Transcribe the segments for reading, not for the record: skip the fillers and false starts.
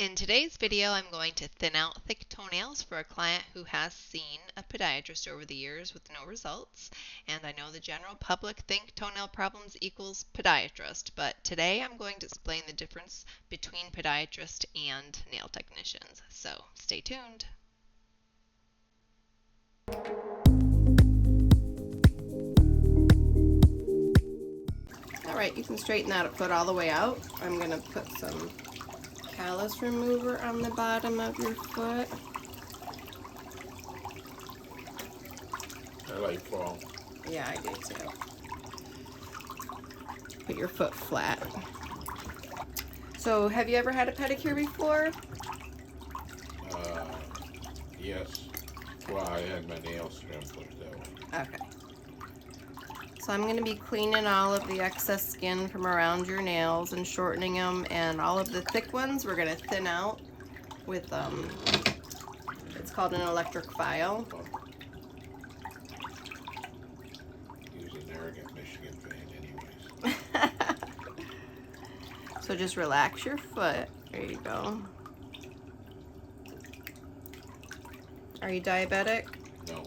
In today's video, I'm going to thin out thick toenails for a client who has seen a podiatrist over the years with no results. And I know the general public think toenail problems equals podiatrist, but today I'm going to explain the difference between podiatrist and nail technicians. So stay tuned. Alright, you can straighten that foot all the way out. I'm going to put some callus remover on the bottom of your foot. I like fall. Yeah, I do too. Put your foot flat. So, have you ever had a pedicure before? Yes. Well, I had my nails trimmed, put it that way. Okay. So I'm going to be cleaning all of the excess skin from around your nails and shortening them, and all of the thick ones we're going to thin out with, it's called an electric file. He was an arrogant Michigan fan anyways. So just relax your foot. There you go. Are you diabetic? No.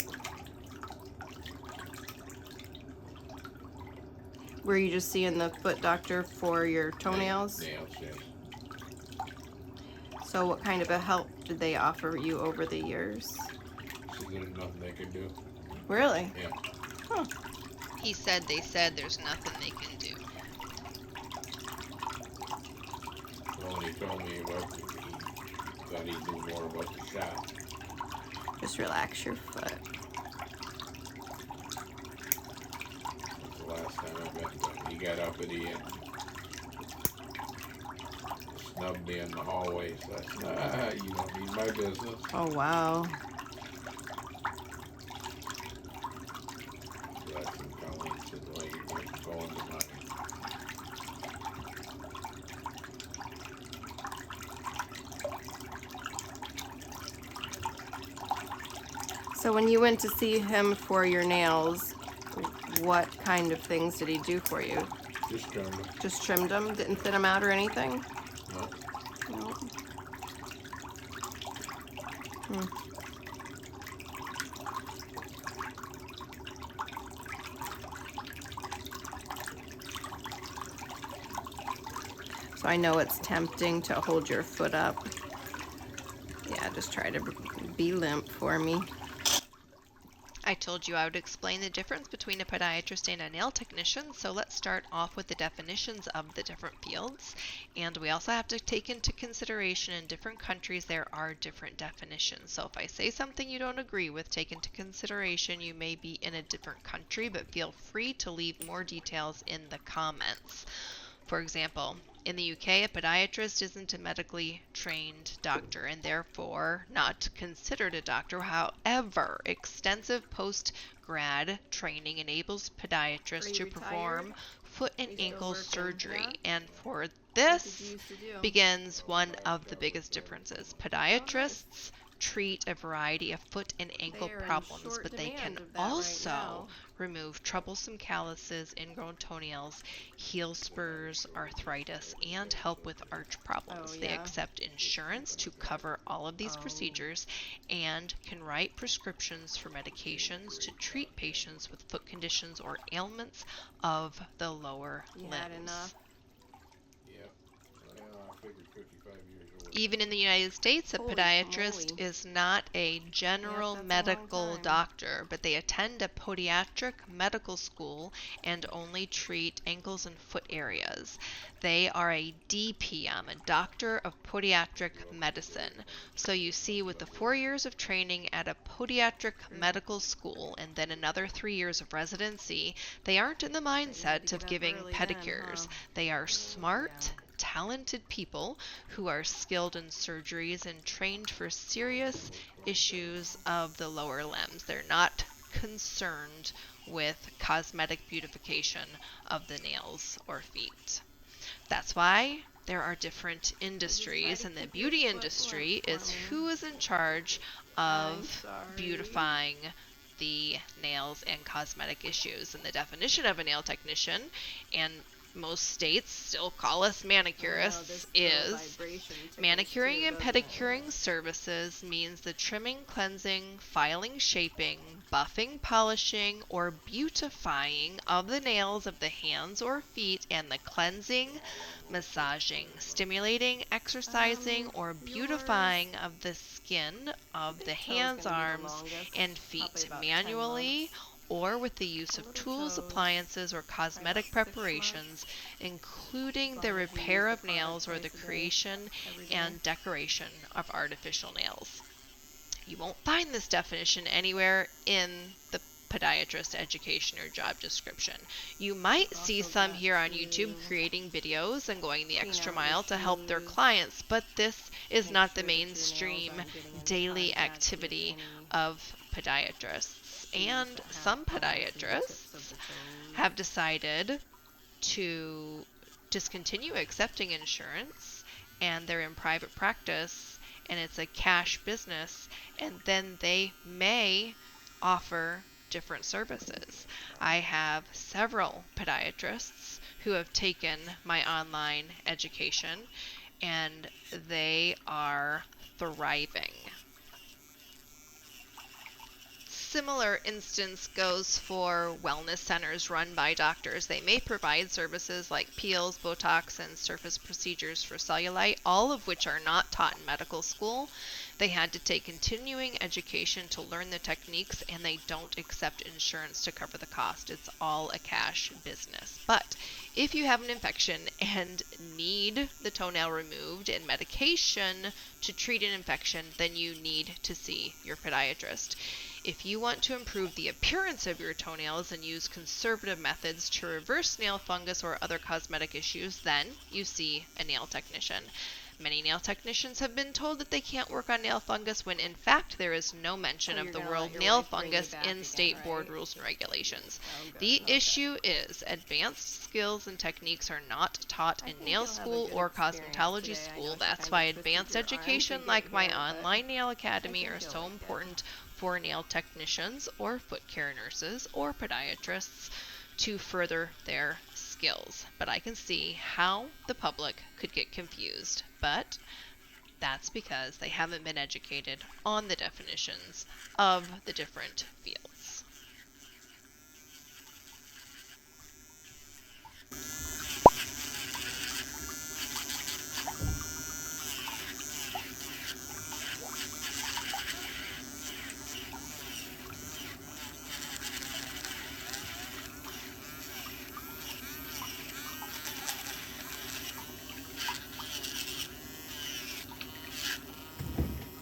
Were you just seeing the foot doctor for your toenails? Nails, yes. So what kind of a help did they offer you over the years? So there's nothing they can do? Really? Yeah. Huh. He said they said there's nothing they can do. Well, when he told me about it, he thought he knew more about the shop. Just relax your foot. That's the last time I met him. He got up at the end. Snubbed me in the hallway, so I said, you don't need my business. Oh, wow. So that's him telling me, he said, well, you're going to go into mine. So when you went to see him for your nails, what kind of things did he do for you? Just turned them. Just trimmed them? Didn't thin them out or anything? No. No. Hmm. So I know it's tempting to hold your foot up. Yeah, just try to be limp for me. I told you I would explain the difference between a podiatrist and a nail technician, so let's start off with the definitions of the different fields. And we also have to take into consideration in different countries there are different definitions. So if I say something you don't agree with, take into consideration you may be in a different country, but feel free to leave more details in the comments. For example, in the UK, a podiatrist isn't a medically trained doctor and therefore not considered a doctor. However, extensive post-grad training enables podiatrists to perform foot and ankle surgery. And for this begins one of the biggest differences. Podiatrists treat a variety of foot and ankle problems, but they can also remove troublesome calluses, ingrown toenails, heel spurs, arthritis, and help with arch problems. They accept insurance to cover all of these procedures and can write prescriptions for medications to treat patients with foot conditions or ailments of the lower limbs. Even in the United States, a podiatrist is not a general medical doctor, but they attend a podiatric medical school and only treat ankles and foot areas. They are a DPM, a doctor of podiatric medicine. So you see, with the 4 years of training at a podiatric medical school and then another 3 years of residency, they aren't in the mindset of giving pedicures. They are smart, talented people who are skilled in surgeries and trained for serious issues of the lower limbs. They're not concerned with cosmetic beautification of the nails or feet. That's why there are different industries, and the beauty industry is who is in charge of beautifying the nails and cosmetic issues. And the definition of a nail technician and most states still call us manicurists, is manicuring and pedicuring services means the trimming, cleansing, filing, shaping, buffing, polishing, or beautifying of the nails of the hands or feet, and the cleansing, massaging, stimulating, exercising, or beautifying of the skin of the hands, arms, and feet manually or with the use of tools, appliances, or cosmetic preparations, including the repair of nails or the creation and decoration of artificial nails. You won't find this definition anywhere in the podiatrist education or job description. You might see some here on YouTube creating videos and going the extra mile to help their clients, but this is not the mainstream daily activity of podiatrists. And some podiatrists have decided to discontinue accepting insurance, and they're in private practice and it's a cash business, and then they may offer different services. I have several podiatrists who have taken my online education and they are thriving. Similar instance goes for wellness centers run by doctors. They may provide services like peels, Botox, and surface procedures for cellulite, all of which are not taught in medical school. They had to take continuing education to learn the techniques, and they don't accept insurance to cover the cost. It's all a cash business. But if you have an infection and need the toenail removed and medication to treat an infection, then you need to see your podiatrist. If you want to improve the appearance of your toenails and use conservative methods to reverse nail fungus or other cosmetic issues, then you see a nail technician. Many nail technicians have been told that they can't work on nail fungus when in fact there is no mention of the word nail fungus in state board rules and regulations. The issue is advanced skills and techniques are not taught in nail school or cosmetology school. That's why advanced education like my online nail academy are so important for nail technicians or foot care nurses or podiatrists to further their skills. But I can see how the public could get confused, but that's because they haven't been educated on the definitions of the different fields.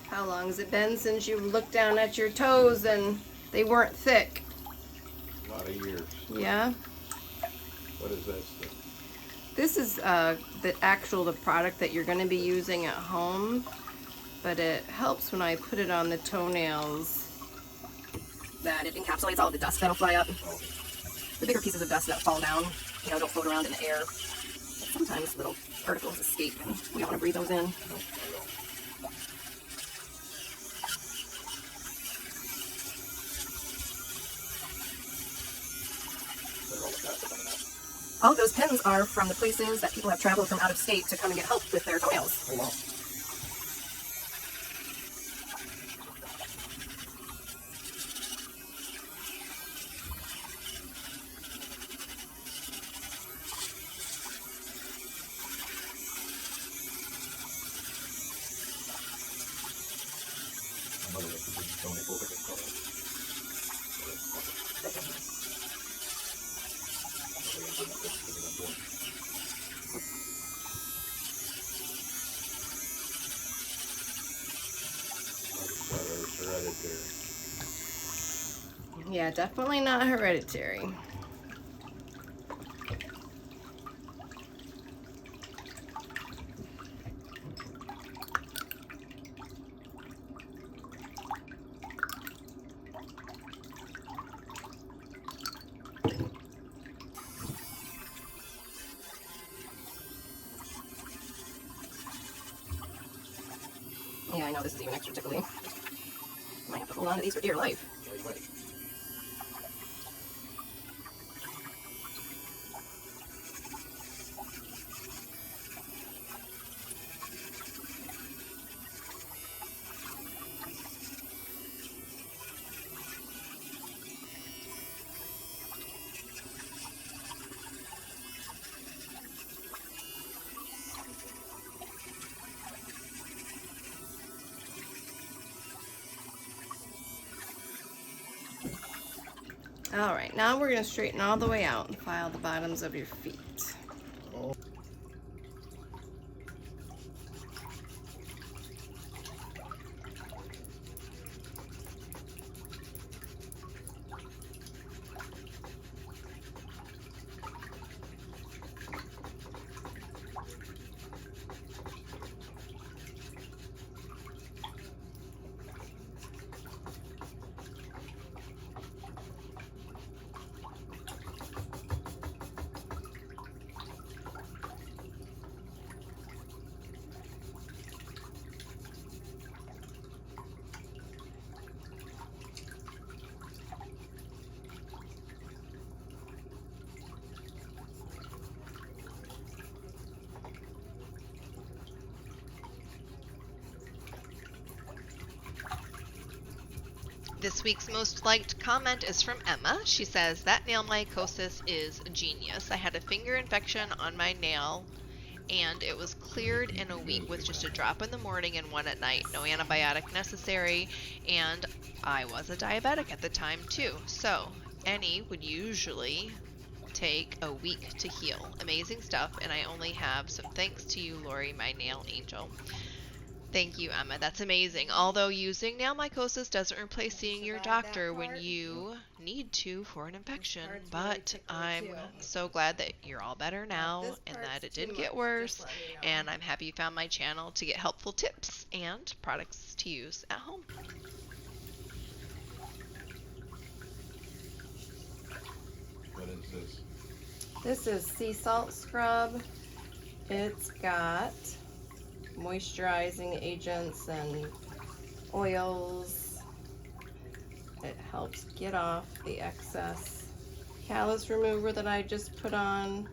How long has it been since you looked down at your toes and they weren't thick? A lot of years. Yeah? What is this thing? This is the product that you're going to be using at home, but it helps when I put it on the toenails that it encapsulates all of the dust that'll fly up. The bigger pieces of dust that fall down, don't float around in the air. Sometimes little particles escape and we don't want to breathe those in. All of those pins are from the places that people have traveled from out of state to come and get help with their toenails. Oh, wow. Yeah, definitely not hereditary. Yeah, I know this is even extra tickly. Might have to hold on to these for dear life. All right, now we're gonna straighten all the way out and file the bottoms of your feet. This week's most liked comment is from Emma. She says, that nail mycosis is genius. I had a finger infection on my nail and it was cleared in a week with just a drop in the morning and one at night. No antibiotic necessary, and I was a diabetic at the time too. So any would usually take a week to heal. Amazing stuff, and I only have some thanks to you, Lori, my nail angel. Thank you, Emma. That's amazing. Although using nail mycosis doesn't replace seeing your doctor when you need to for an infection. But I'm so glad that you're all better now and that it didn't get worse. And I'm happy you found my channel to get helpful tips and products to use at home. What is this? This is sea salt scrub. It's got moisturizing agents and oils. It helps get off the excess callus remover that I just put on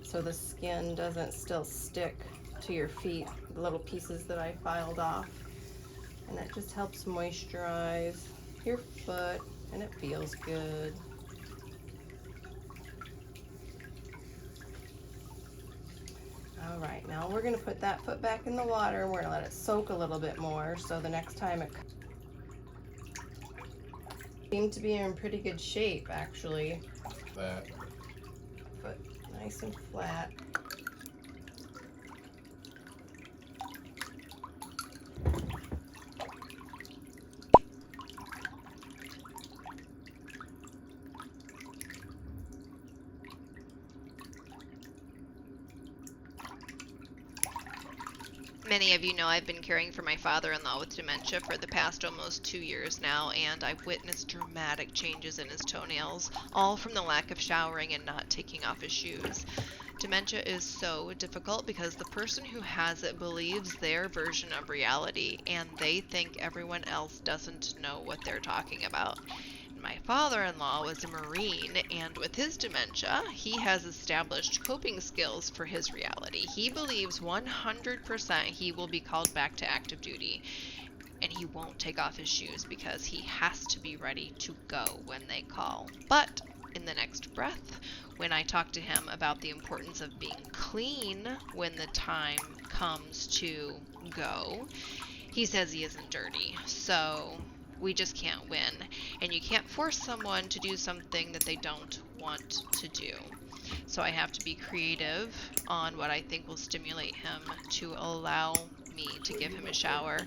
so the skin doesn't still stick to your feet, the little pieces that I filed off. And that just helps moisturize your foot, and it feels good. All right, now we're gonna put that foot back in the water and we're gonna let it soak a little bit more so the next time it seemed to be in pretty good shape actually. That. Foot nice and flat. Many of you know I've been caring for my father-in-law with dementia for the past almost 2 years now, and I've witnessed dramatic changes in his toenails, all from the lack of showering and not taking off his shoes. Dementia is so difficult because the person who has it believes their version of reality, and they think everyone else doesn't know what they're talking about. My father-in-law was a Marine, and with his dementia, he has established coping skills for his reality. He believes 100% he will be called back to active duty, and he won't take off his shoes because he has to be ready to go when they call. But in the next breath, when I talk to him about the importance of being clean when the time comes to go, he says he isn't dirty. So we just can't win, and you can't force someone to do something that they don't want to do. So I have to be creative on what I think will stimulate him to allow me to give him a shower.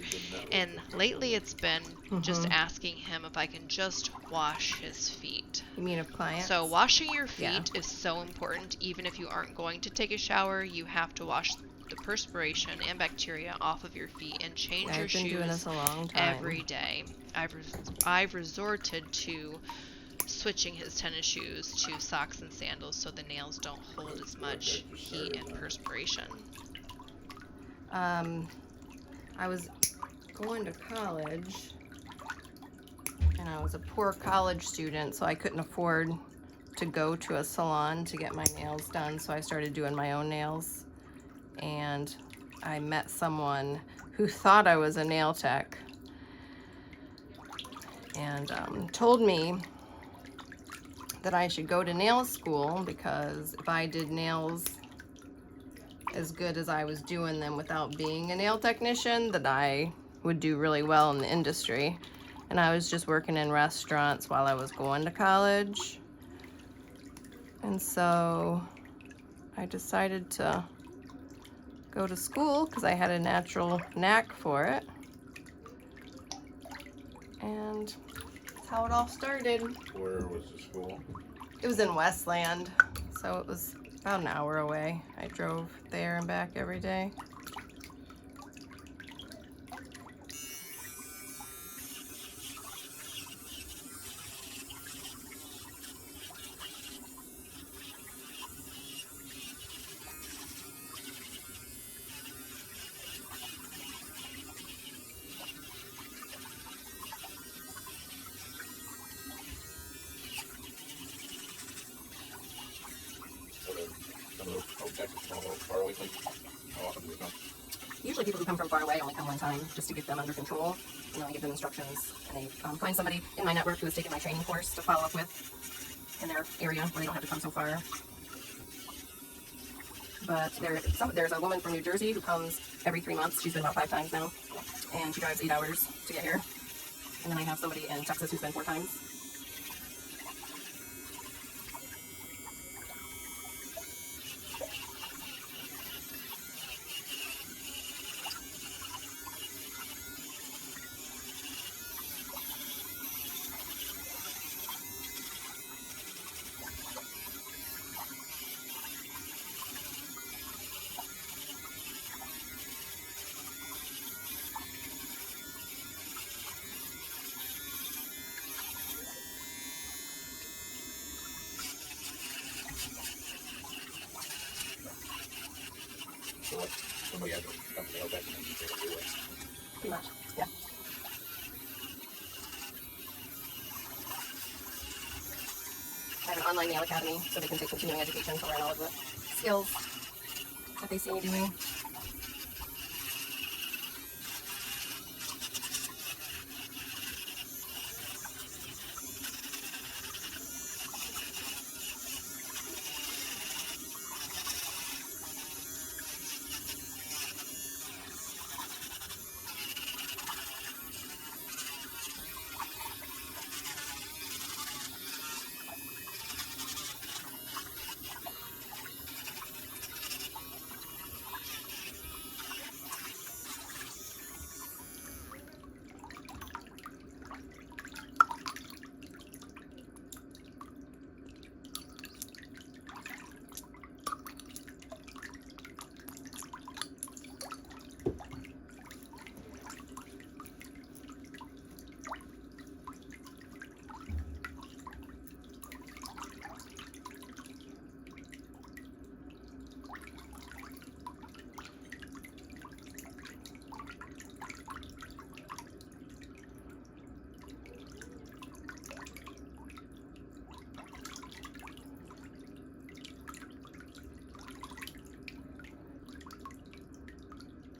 And lately it's been just asking him if I can just wash his feet. You mean of clients? So washing your feet is so important. Even if you aren't going to take a shower, you have to wash the perspiration and bacteria off of your feet and change your shoes doing this a long time. every day. I've resorted to switching his tennis shoes to socks and sandals so the nails don't hold as much heat and perspiration. I was going to college, and I was a poor college student, so I couldn't afford to go to a salon to get my nails done, so I started doing my own nails. And I met someone who thought I was a nail tech and told me that I should go to nail school because if I did nails as good as I was doing them without being a nail technician, that I would do really well in the industry. and I was just working in restaurants while I was going to college. And so I decided to go to school because I had a natural knack for it. And that's how it all started. Where was the school? It was in Westland, so it was about an hour away. I drove there and back every day. Some of those folks that from a little far away place, how often do they come? Usually people who come from far away only come one time just to get them under control. You know, I give them instructions, and they find somebody in my network who has taken my training course to follow up with in their area where they don't have to come so far. But there's a woman from New Jersey who comes every 3 months. She's been about 5 times now, and she drives 8 hours to get here. And then I have somebody in Texas who's been 4 times. So like somebody has a company out there and you can do it. Pretty much, yeah. I have an online nail academy, so they can take continuing education to learn all of the skills that they see me doing.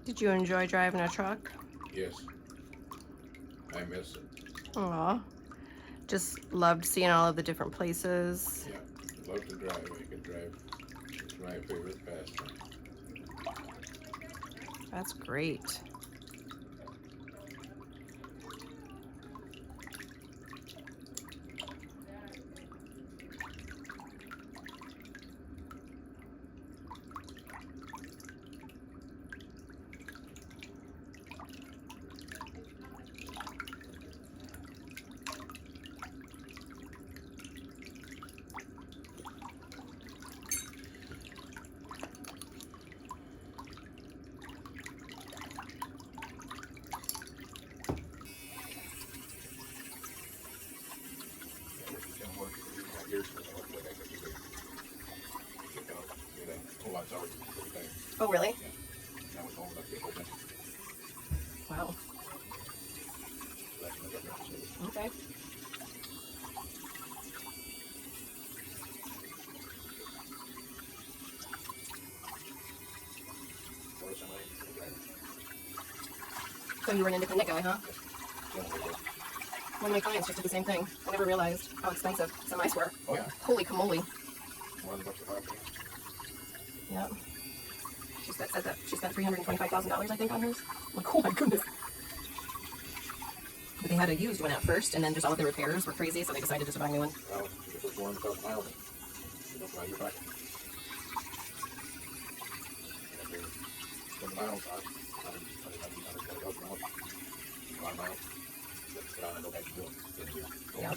Did you enjoy driving a truck? Yes. I miss it. Aw. Just loved seeing all of the different places. Yeah. Love to drive. I could drive. It's my favorite pastime. That's great. Oh, really? Wow. Okay. So you were an independent guy, huh? One of my clients just did the same thing. I never realized how expensive some ice were. Oh yeah. Holy camoly. $1 a pop. Yep. She said that she spent $325,000, I think, on hers. I'm like, oh my goodness. But they had a used one at first, and then just all of the repairs were crazy, so they decided just to buy a new one. Well, if it's more than 1,000 miles, you don't buy your back. And if you're 20 miles, 120,000 miles, a lot of miles, let's get on and go back to doing it. Yep.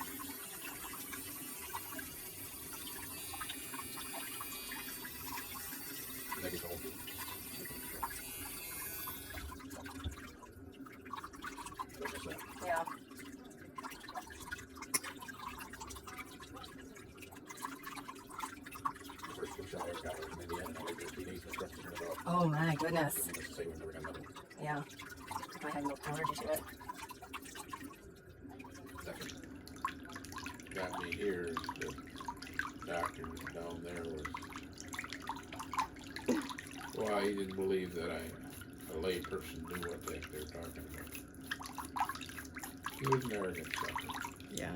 That gets old. Yeah. The first flu shot I ever got was in Indiana, and I lived there 3 days with strep in the dog. Oh my goodness. And needless to say, we've never got another one. Yeah. I had no allergy to it. Second got me here, the doctor down there was, well, he didn't believe that a lay person knew what the heck they were talking about. He was an arrogant sucker. Yeah.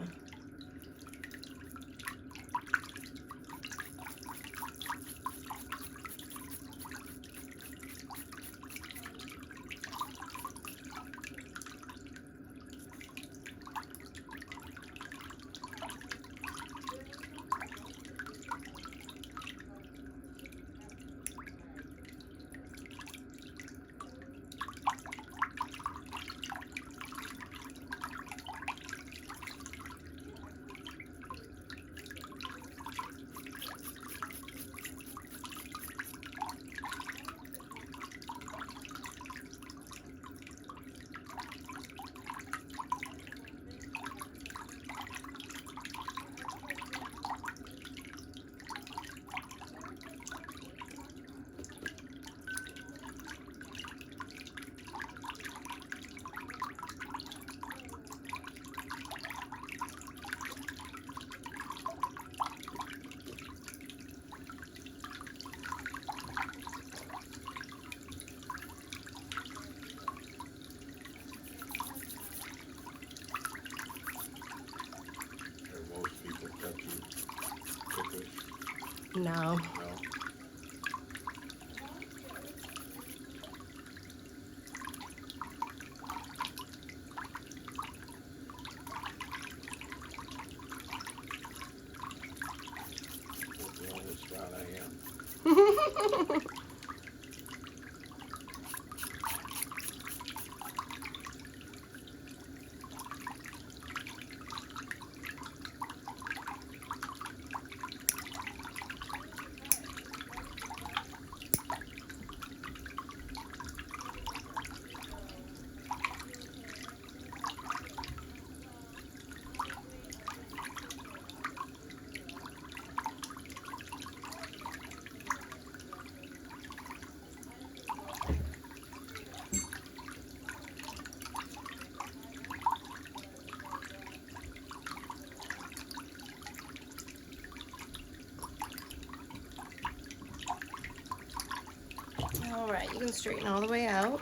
Or most people touch you ticklish. No. No. That's the only spot I am. All right, you can straighten all the way out.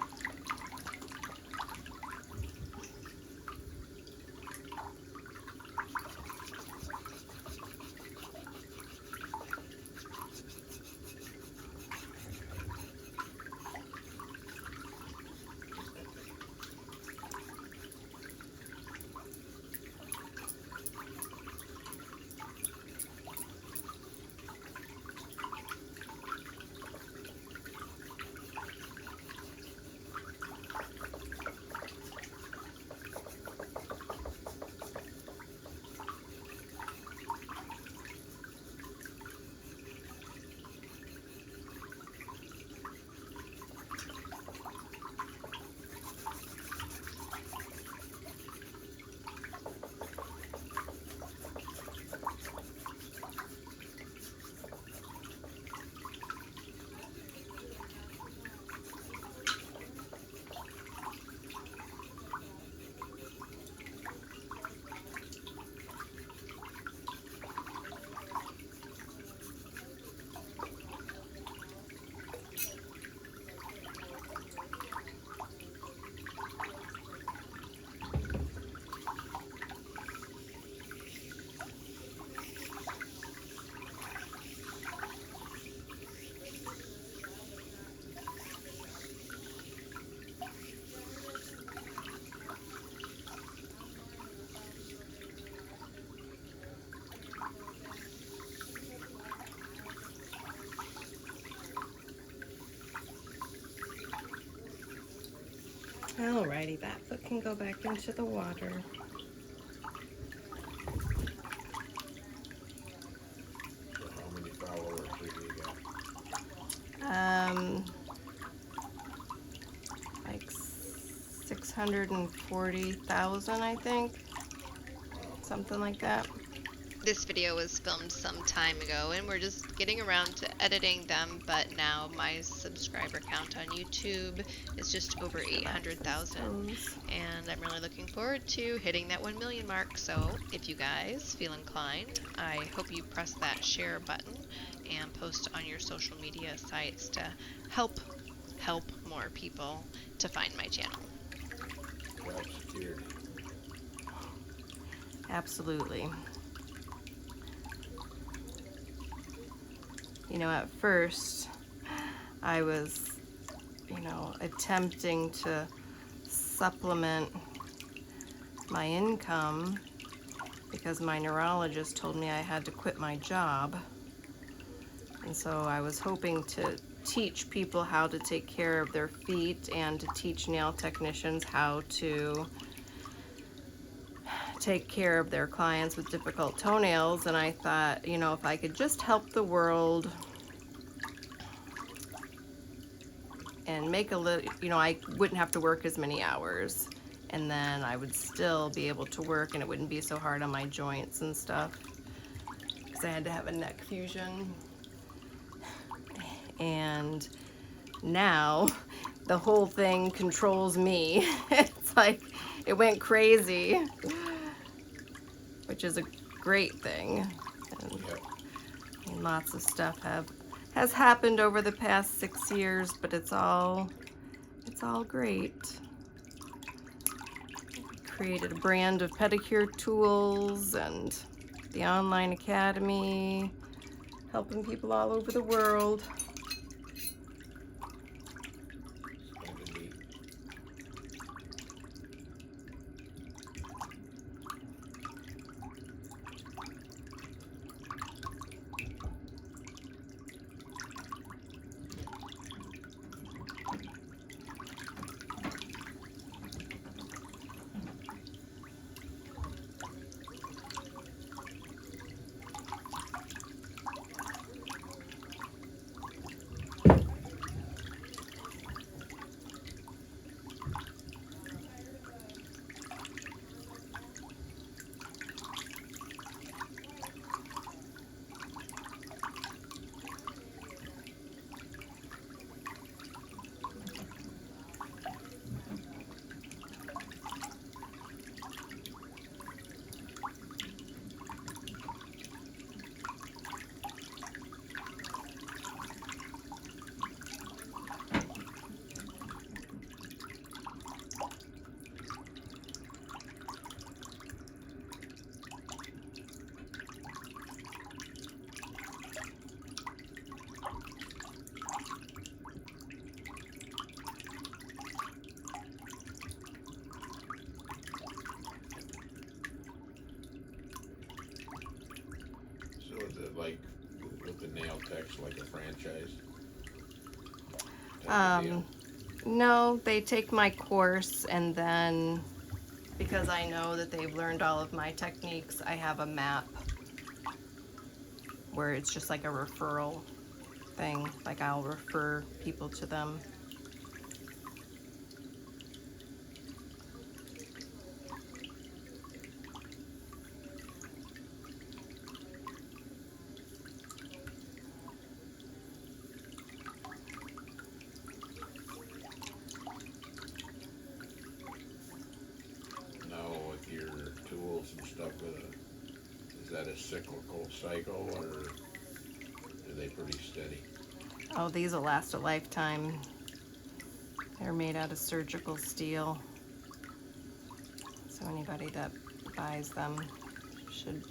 Alrighty, that foot can go back into the water. So how many followers have you got? Like 640,000, I think. Something like that. This video was filmed some time ago and we're just getting around to editing them, but now my subscriber count on YouTube is just over 800,000 and I'm really looking forward to hitting that 1 million mark. So if you guys feel inclined, I hope you press that share button and post on your social media sites to help more people to find my channel. Job security. Absolutely. You know, at first I was, attempting to supplement my income because my neurologist told me I had to quit my job. And so I was hoping to teach people how to take care of their feet and to teach nail technicians how to take care of their clients with difficult toenails. And I thought, if I could just help the world and make a little, I wouldn't have to work as many hours, and then I would still be able to work and it wouldn't be so hard on my joints and stuff because I had to have a neck fusion. And now the whole thing controls me. It's like it went crazy, which is a great thing. And lots of stuff has happened over the past 6 years, but it's all great. Created a brand of pedicure tools and the online academy, helping people all over the world. Is it like with the nail techs like a franchise? No, they take my course, and then because I know that they've learned all of my techniques, I have a map where it's just like a referral thing. Like I'll refer people to them. With your tools and stuff, is that a cyclical cycle or are they pretty steady? Oh, these will last a lifetime. They're made out of surgical steel. So anybody that buys them should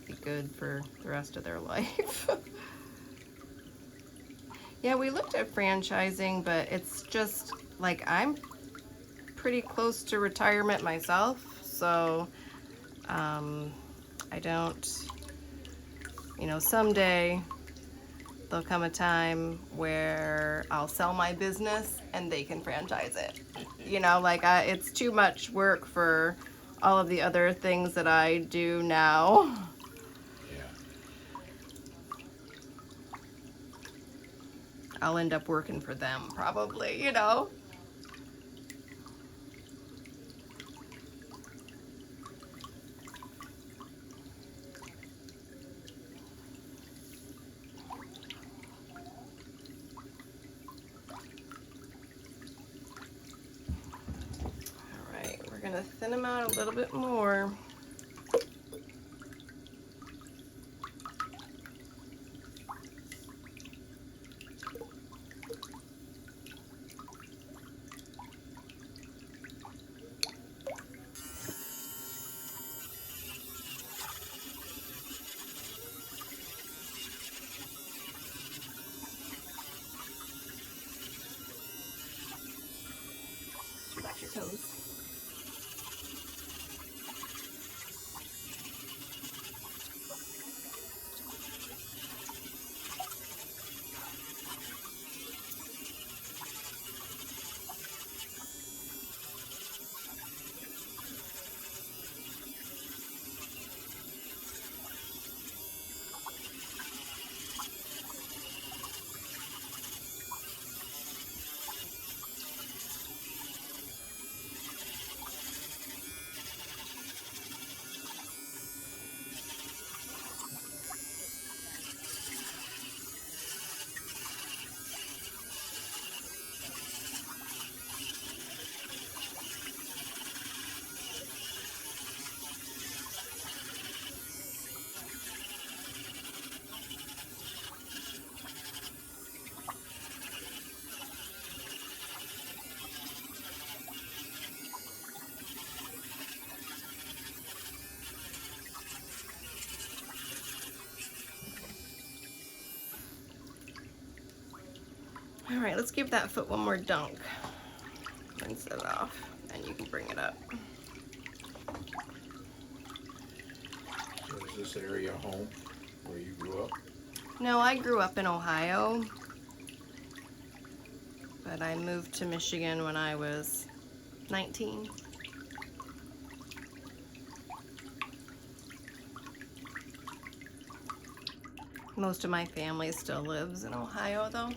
be good for the rest of their life. Yeah, we looked at franchising, but it's just like I'm pretty close to retirement myself, so I don't, someday there'll come a time where I'll sell my business and they can franchise it. You know, like it's too much work for all of the other things that I do now. Yeah. I'll end up working for them probably, you know. We're going to thin them out a little bit more. Watch your toes. All right, let's give that foot one more dunk. Rinse it off, and you can bring it up. So is this area home where you grew up? No, I grew up in Ohio, but I moved to Michigan when I was 19. Most of my family still lives in Ohio, though.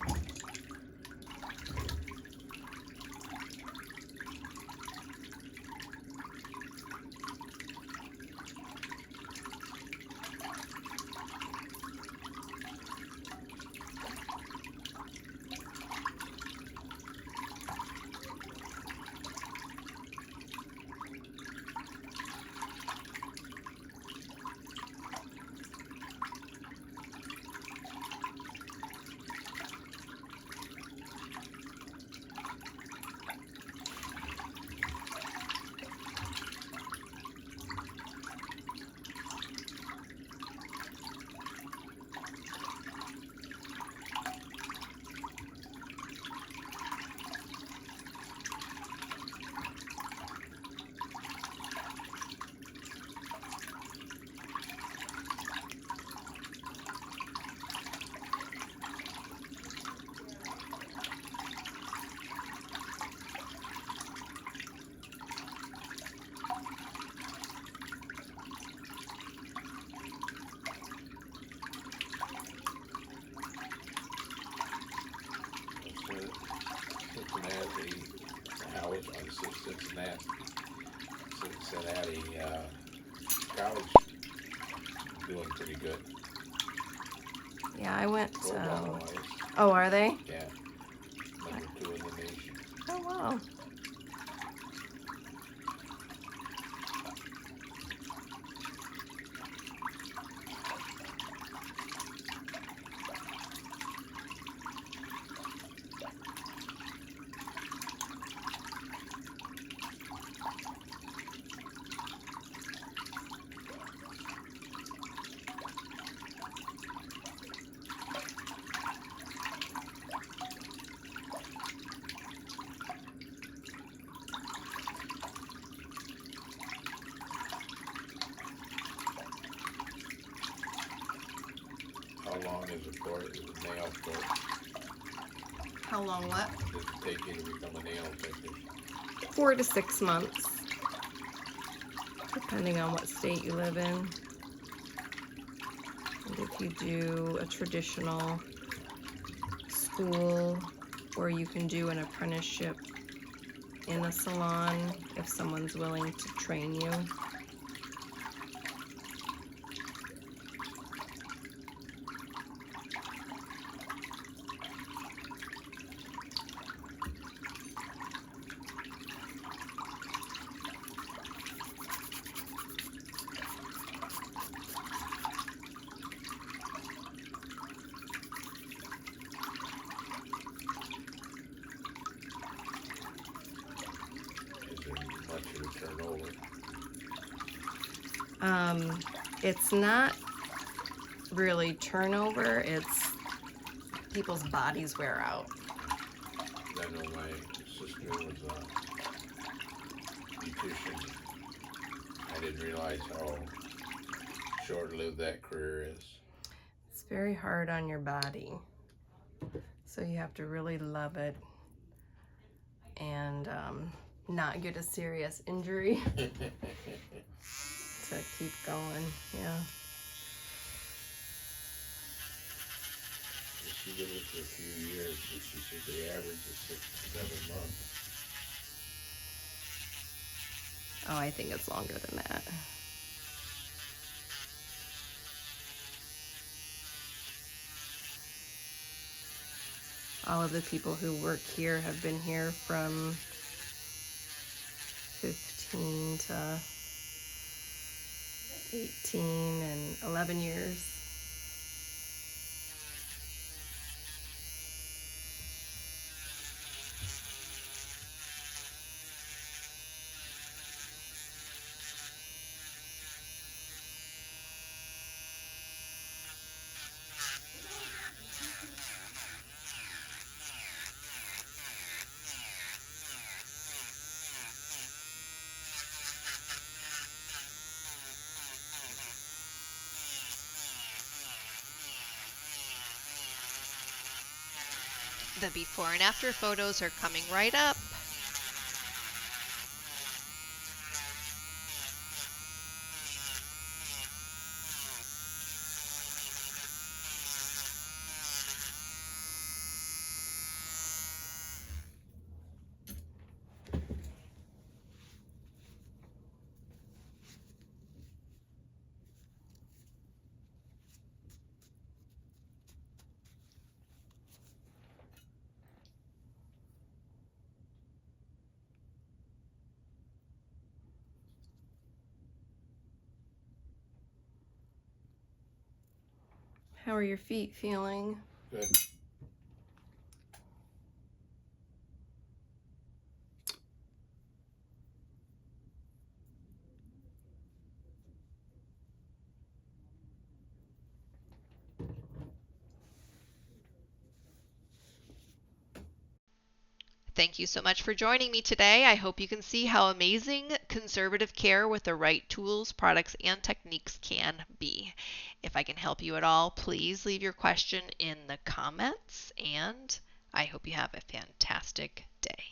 Cincinnati college doing pretty good. Yeah, I went. Football-wise. Oh, are they? Yeah, number 2 in the nation. Oh, wow. How long is the course? Is it nail course? How long what? Does it take you to become a nail technician? 4 to 6 months, depending on what state you live in. And if you do a traditional school, or you can do an apprenticeship in a salon if someone's willing to train you. Is there much of a turnover? It's not really turnover, it's people's bodies wear out. I know my sister was a beautician. I didn't realize how short-lived that career is. It's very hard on your body, so you have to really love it and not get a serious injury to keep going. Yeah. She did it for a few years, but she said the average is 6 to 7 months. Oh, I think it's longer than that. All of the people who work here have been here from 15 to 18 and 11 years. The before and after photos are coming right up. How are your feet feeling? Good. Thank you so much for joining me today. I hope you can see how amazing conservative care with the right tools, products, and techniques can be. If I can help you at all, please leave your question in the comments, and I hope you have a fantastic day.